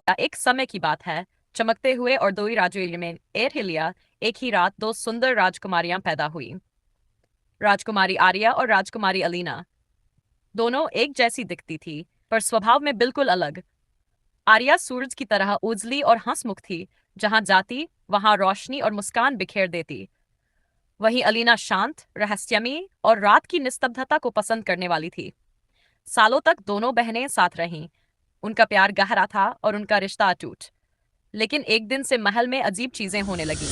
एक समय की बात है। चमकते हुए और दो ही राज्यों में एरहिलिया एक ही रात दो सुंदर राजकुमारियां पैदा हुई। राजकुमारी आर्या और राजकुमारी अलीना। दोनों एक जैसी दिखती थी पर स्वभाव में बिल्कुल अलग। आर्या सूरज की तरह उजली और हंसमुख थी। जहां जाती वहां रोशनी और मुस्कान बिखेर देती। वहीं अलीना शांत, रहस्यमयी और रात की निस्तब्धता को पसंद करने वाली थी। सालों तक दोनों बहनें साथ रहीं। उनका प्यार गहरा था और उनका रिश्ता अटूट। लेकिन एक दिन से महल में अजीब चीजें होने लगी।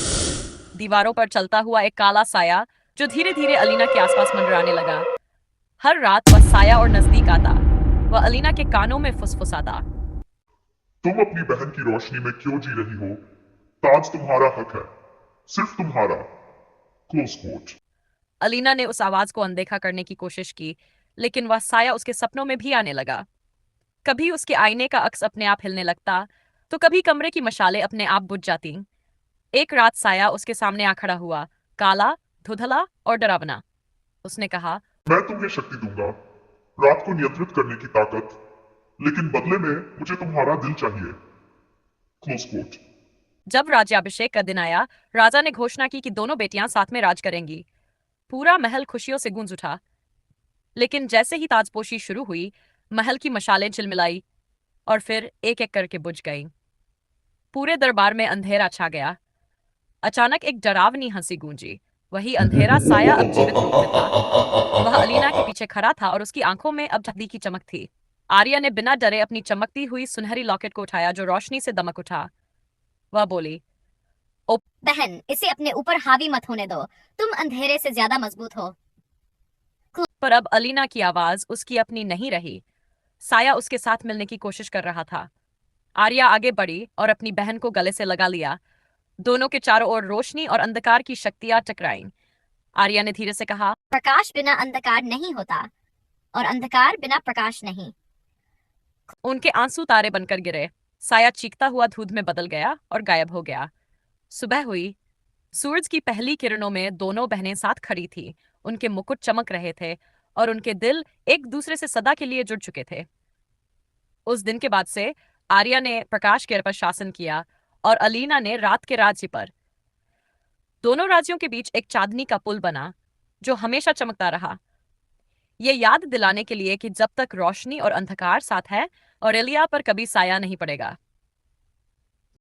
दीवारों पर चलता हुआ एक काला साया जो धीरे धीरे अलीना के आसपास मंडराने लगा। हर रात वह साया और नजदीक आता। वह अलीना के कानों में फुसफुसाता। तुम अपनी बहन की रोशनी में क्यों जी रही हो? ताज तुम्हारा हक है, सिर्फ तुम्हारा। Close coat. अलीना ने उस आवाज को अनदेखा करने की कोशिश की, लेकिन वह साया उसके सपनों में भी आने लगा। कभी उसके आईने का अक्स अपने आप हिलने लगता, तो कभी कमरे की मशालें अपने आप बुझ जाती। एक रात साया उसके सामने आ खड़ा हुआ, काला, धुंधला और डरावना। उसने कहा, मैं तुम्हें शक्ति दूंगा, रात को नियंत्रित करने की ताकत, लेकिन बदले में मुझे तुम्हारा दिल चाहिए। Close quote. जब राज्याभिषेक का दिन आया, राजा ने घोषणा की कि दोनों बेटियां साथ में राज करेंगी। पूरा महल खुशियों से गूंज उठा। लेकिन जैसे ही ताजपोशी शुरू हुई, महल की मशालें झिलमिलाई और फिर एक एक करके बुझ गईं। पूरे दरबार में अंधेरा छा गया। अचानक एक डरावनी हंसी गूंजी। वही अंधेरा साया अब जीवित रूप में था। वह अलीना के पीछे खड़ा था और उसकी आंखों में अब चांदी की चमक थी। आर्या ने बिना डरे अपनी चमकती हुई सुनहरी लॉकेट को उठाया जो रोशनी से दमक उठा। वह बोली, ओ बहन, इसे अपने ऊपर हावी मत होने दो। तुम अंधेरे से ज्यादा मजबूत हो। पर अब अलीना की आवाज उसकी अपनी नहीं रही। साया उसके साथ मिलने की कोशिश कर रहा था। आर्या आगे बढ़ी और अपनी बहन को गले से लगा लिया। दोनों के चारों ओर रोशनी और अंधकार की शक्तियां टकराईं। आर्या ने धीरे से कहा, प्रकाश बिना अंधकार नहीं होता, और अंधकार बिना प्रकाश नहीं। उनके आंसू तारे बनकर गिरे। साया चीखता हुआ धूप में बदल गया और गायब हो गया। सुबह हुई। सूरज की पहली किरणों में दोनों बहनें साथ खड़ी थीं। उनके मुकुट चमक रहे थे और उनके दिल एक दूसरे से सदा के लिए जुड़ चुके थे। उस दिन के बाद से आर्या ने प्रकाश के पर शासन किया और अलीना ने रात के राज्य पर। दोनों राज्यों के बीच एक चांदनी का पुल बना जो हमेशा चमकता रहा। ये याद दिलाने के लिए कि जब तक रोशनी और अंधकार साथ है, ऑरेलिया पर कभी साया नहीं पड़ेगा।